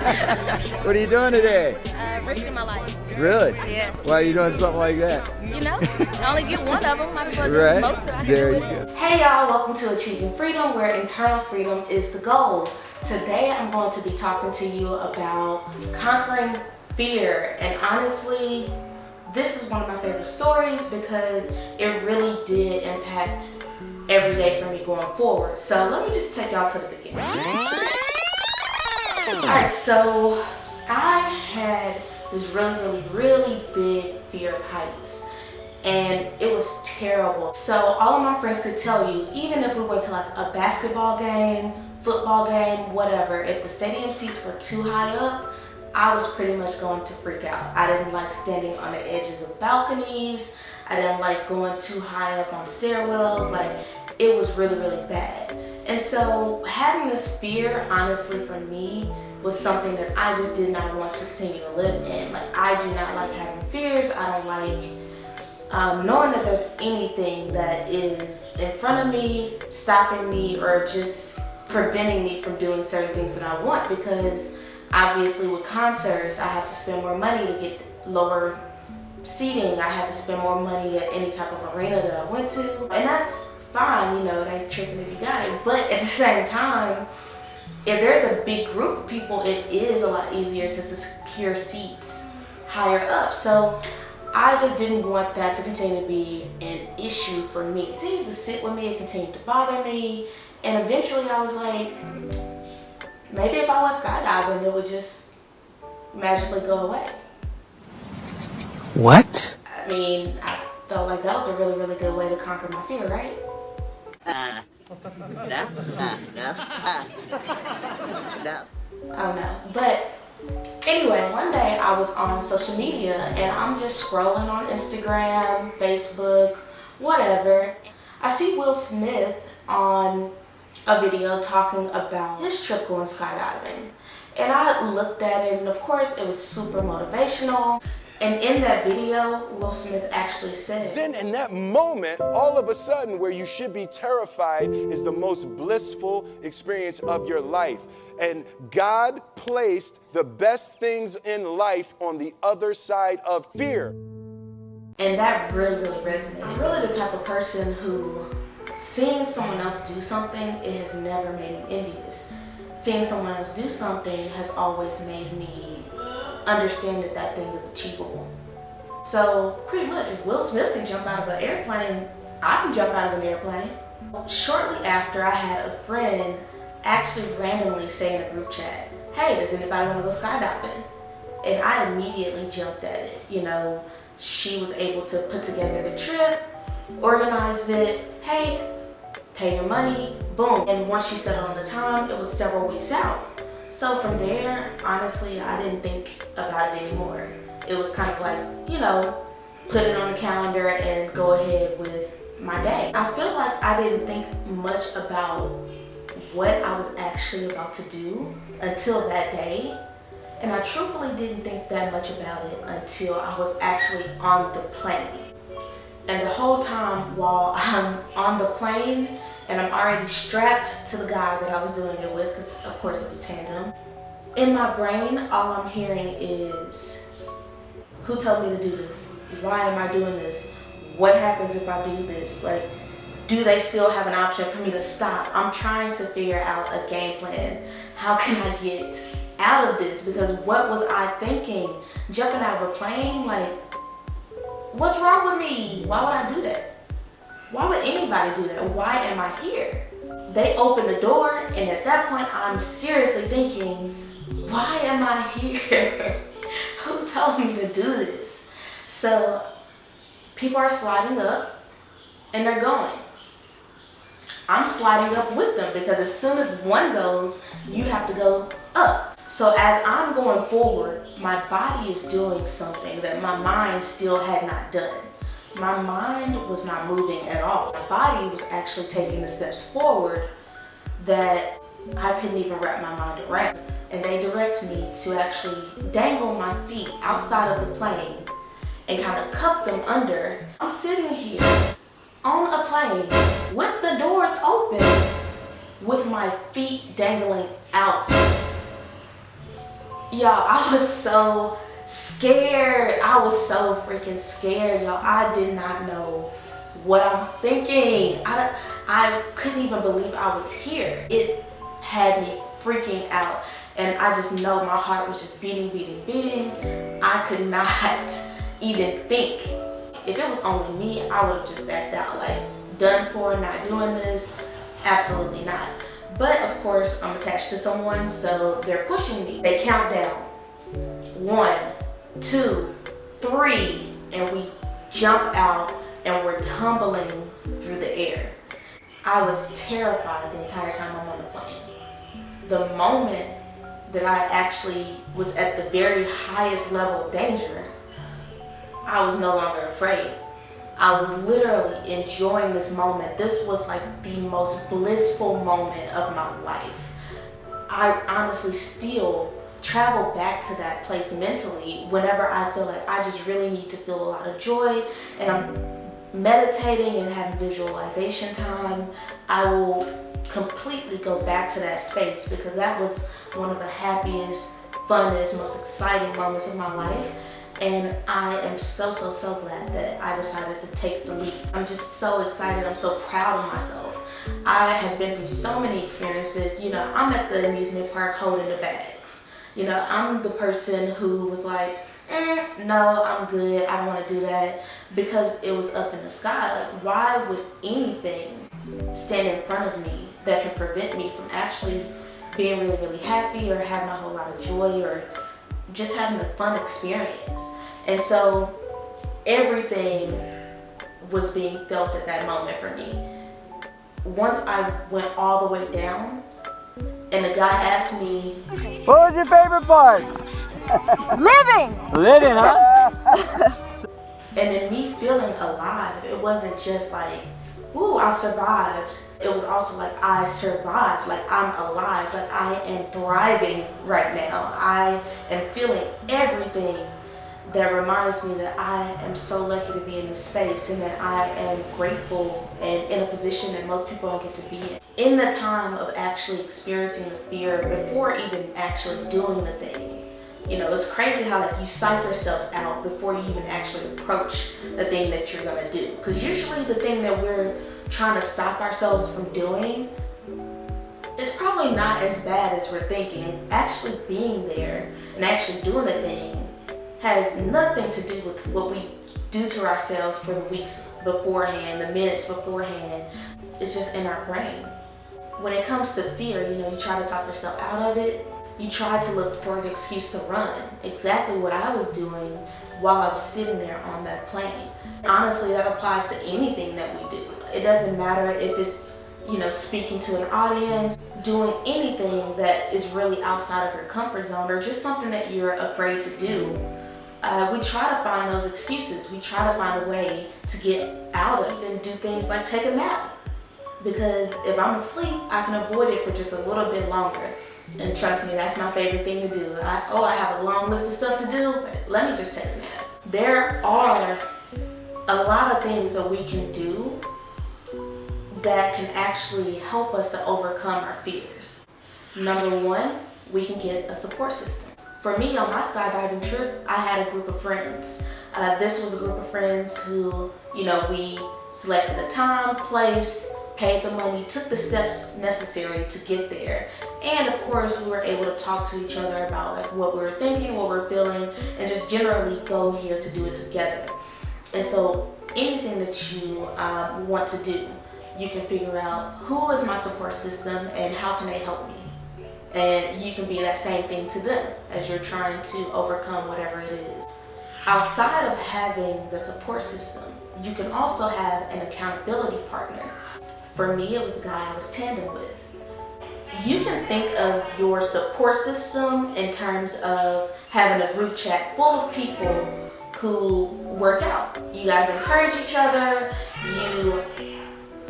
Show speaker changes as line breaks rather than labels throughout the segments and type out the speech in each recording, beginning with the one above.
What are you doing today?
Risking my life.
Really?
Yeah.
Why are you doing something like that?
You know, I only get one of them. Might as well do
Right.
most of it.
There you go.
Hey y'all, welcome to Achieving Freedom, where internal freedom is the goal. Today I'm going to be talking to you about conquering fear, and honestly, this is one of my favorite stories because it really did impact every day for me going forward. So let me just take y'all to the beginning. Alright, so I had this really big fear of heights, and it was terrible. So all of my friends could tell you, even if we went to like a basketball game, football game, whatever, if the stadium seats were too high up, I was pretty much going to freak out. I didn't like standing on the edges of balconies. I didn't like going too high up on stairwells. Like, it was really bad. And so having this fear, honestly, for me, was something that I just did not want to continue to live in. Like, I do not like having fears. I don't like knowing that there's anything that is in front of me, stopping me, or just preventing me from doing certain things that I want, because obviously with concerts, I have to spend more money to get lower seating. I have to spend more money at any type of arena that I went to. And that's fine, you know, it ain't tripping if you got it. But at the same time, if there's a big group of people, it is a lot easier to secure seats higher up. So I just didn't want that to continue to be an issue for me. It continued to sit with me, it continued to bother me. And eventually I was like, maybe if I went skydiving, it would just magically go away.
What?
I mean, I felt like that was a really good way to conquer my fear, right?
No.
Oh no. But anyway, one day I was on social media and I'm just scrolling on Instagram, Facebook, whatever. I see Will Smith on a video talking about his trip going skydiving. And I looked at it, and of course it was super motivational. And in that video, Will Smith actually said,
Then in that moment, all of a sudden, where you should be terrified is the most blissful experience of your life. And God placed the best things in life on the other side of fear.
And that really resonated. I'm really the type of person who, seeing someone else do something, it has never made me envious. Seeing someone else do something has always made me understand that that thing is achievable. So pretty much, if Will Smith can jump out of an airplane, I can jump out of an airplane. Shortly after, I had a friend actually randomly say in a group chat, hey, does anybody want to go skydiving? And I immediately jumped at it. You know, she was able to put together the trip, organized it, hey, pay your money, boom. And once she settled on the time, it was several weeks out. So from there, honestly, I didn't think about it anymore. It was kind of like, you know, put it on the calendar and go ahead with my day. I feel like I didn't think much about what I was actually about to do until that day. And I truthfully didn't think that much about it until I was actually on the plane. And the whole time while I'm on the plane and I'm already strapped to the guy that I was doing it with, because of course it was tandem, in my brain, all I'm hearing is, who told me to do this? Why am I doing this? What happens if I do this? Like, do they still have an option for me to stop? I'm trying to figure out a game plan. How can I get out of this? Because what was I thinking? Jumping out of a plane? Like, what's wrong with me? Why would I do that? Why would anybody do that? Why am I here? They opened the door, and at that point, I'm seriously thinking, why am I here? Who told me to do this? So people are sliding up, and they're going. I'm sliding up with them, because as soon as one goes, you have to go up. So as I'm going forward, my body is doing something that my mind still had not done. My mind was not moving at all. My body was actually taking the steps forward that I couldn't even wrap my mind around. And they direct me to actually dangle my feet outside of the plane and kind of cup them under. I'm sitting here on a plane with the doors open with my feet dangling out. Y'all, I was so scared. I was so freaking scared, y'all. I did not know what I was thinking. I couldn't even believe I was here. It had me freaking out. And I just know my heart was just beating, beating, beating. I could not even think. If it was only me, I would have just backed out. Like, done for, not doing this. Absolutely not. But of course, I'm attached to someone, so they're pushing me. They count down. 1, 2, 3, and we jump out and we're tumbling through the air. I was terrified the entire time I'm on the plane. The moment that I actually was at the very highest level of danger, I was no longer afraid. I was literally enjoying this moment. This was like the most blissful moment of my life. I honestly still travel back to that place mentally whenever I feel like I just really need to feel a lot of joy, and I'm meditating and having visualization time. I will completely go back to that space because that was one of the happiest, funnest, most exciting moments of my life. And I am so glad that I decided to take the leap. I'm just so excited. I'm so proud of myself. I have been through so many experiences. You know, I'm at the amusement park holding the bags. You know, I'm the person who was like, no, I'm good. I don't want to do that, because it was up in the sky. Like, why would anything stand in front of me that can prevent me from actually being really, really happy or having a whole lot of joy or just having a fun experience? And so everything was being felt at that moment for me. Once I went all the way down and the guy asked me,
what was your favorite part?
Living!
Living, huh?
and in me feeling alive, it wasn't just like, ooh, I survived. It was also like, I survived, like I'm alive, like I am thriving right now. I am feeling everything that reminds me that I am so lucky to be in this space and that I am grateful and in a position that most people don't get to be in. In the time of actually experiencing the fear before even actually doing the thing, you know, it's crazy how like you psych yourself out before you even actually approach the thing that you're gonna do. Because usually the thing that we're trying to stop ourselves from doing is probably not as bad as we're thinking. Actually being there and actually doing the thing has nothing to do with what we do to ourselves for the weeks beforehand, the minutes beforehand. It's just in our brain. When it comes to fear, you know, you try to talk yourself out of it. You try to look for an excuse to run. Exactly what I was doing while I was sitting there on that plane. Honestly, that applies to anything that we do. It doesn't matter if it's, you know, speaking to an audience, doing anything that is really outside of your comfort zone, or just something that you're afraid to do. We try to find those excuses. We try to find a way to get out of it and do things like take a nap. Because if I'm asleep, I can avoid it for just a little bit longer. And trust me, that's my favorite thing to do. I have a long list of stuff to do, but let me just take a nap. There are a lot of things that we can do that can actually help us to overcome our fears. Number one, we can get a support system. For me, on my skydiving trip, I had a group of friends. This was a group of friends who, you know, we selected a time, place, paid the money, took the steps necessary to get there. And of course, we were able to talk to each other about like what we were thinking, what we were feeling, and just generally go here to do it together. And so anything that you want to do, you can figure out who is my support system and how can they help me. And you can be that same thing to them as you're trying to overcome whatever it is. Outside of having the support system, you can also have an accountability partner. For me, it was a guy I was tandem with. You can think of your support system in terms of having a group chat full of people who work out. You guys encourage each other, you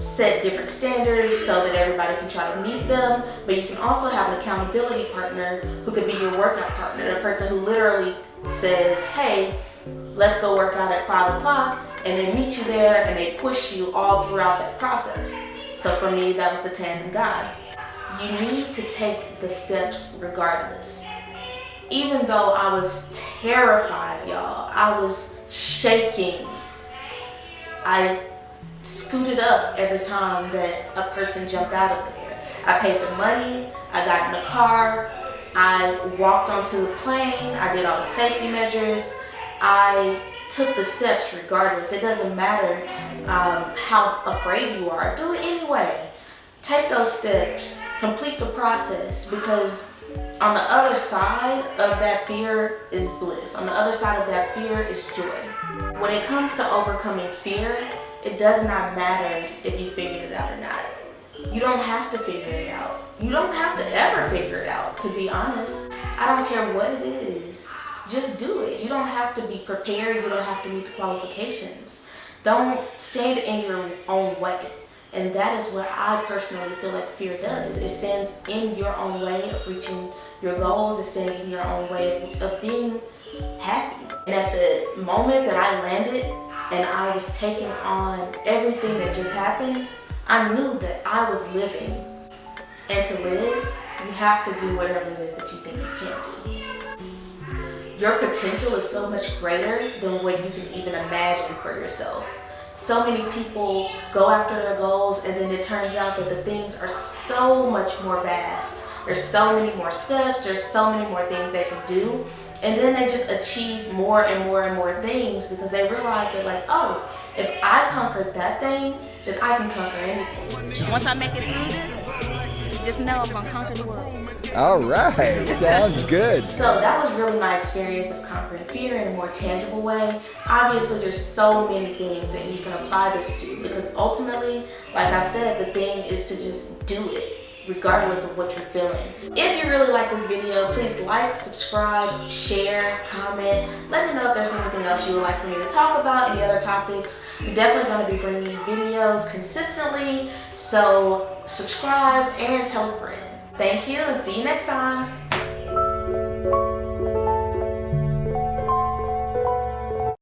set different standards so that everybody can try to meet them, but you can also have an accountability partner who could be your workout partner, the person who literally says, hey, let's go work out at 5 o'clock, and they meet you there and they push you all throughout that process. So for me, that was the tandem guy. You need to take the steps regardless. even though I was terrified, y'all, I was shaking. I scooted up every time that a person jumped out of there. I paid the money, I got in the car, I walked onto the plane, I did all the safety measures, I took the steps regardless. It doesn't matter how afraid you are, do it anyway. Take those steps, complete the process, because on the other side of that fear is bliss. On the other side of that fear is joy. When it comes to overcoming fear, it does not matter if you figured it out or not. You don't have to figure it out. You don't have to ever figure it out, to be honest. I don't care what it is. Just do it. You don't have to be prepared. You don't have to meet the qualifications. Don't stand in your own way. And that is what I personally feel like fear does. It stands in your own way of reaching your goals. It stands in your own way of being happy. And at the moment that I landed and I was taking on everything that just happened, I knew that I was living. And to live, you have to do whatever it is that you think you can't do. Your potential is so much greater than what you can even imagine for yourself. So many people go after their goals, and then it turns out that the things are so much more vast. There's so many more steps, there's so many more things they can do, and then they just achieve more and more and more things because they realize that, like, oh, if I conquered that thing, then I can conquer anything.
Once I make it through this, just know I'm gonna conquer the world.
All right, sounds good.
So that was really my experience of conquering fear in a more tangible way. Obviously, there's so many things that you can apply this to, because ultimately, like I said, the thing is to just do it, regardless of what you're feeling. If you really like this video, please like, subscribe, share, comment. Let me know if there's anything else you would like for me to talk about, any other topics. I'm definitely going to be bringing you videos consistently, so subscribe and tell a friend. Thank you, and see you next time.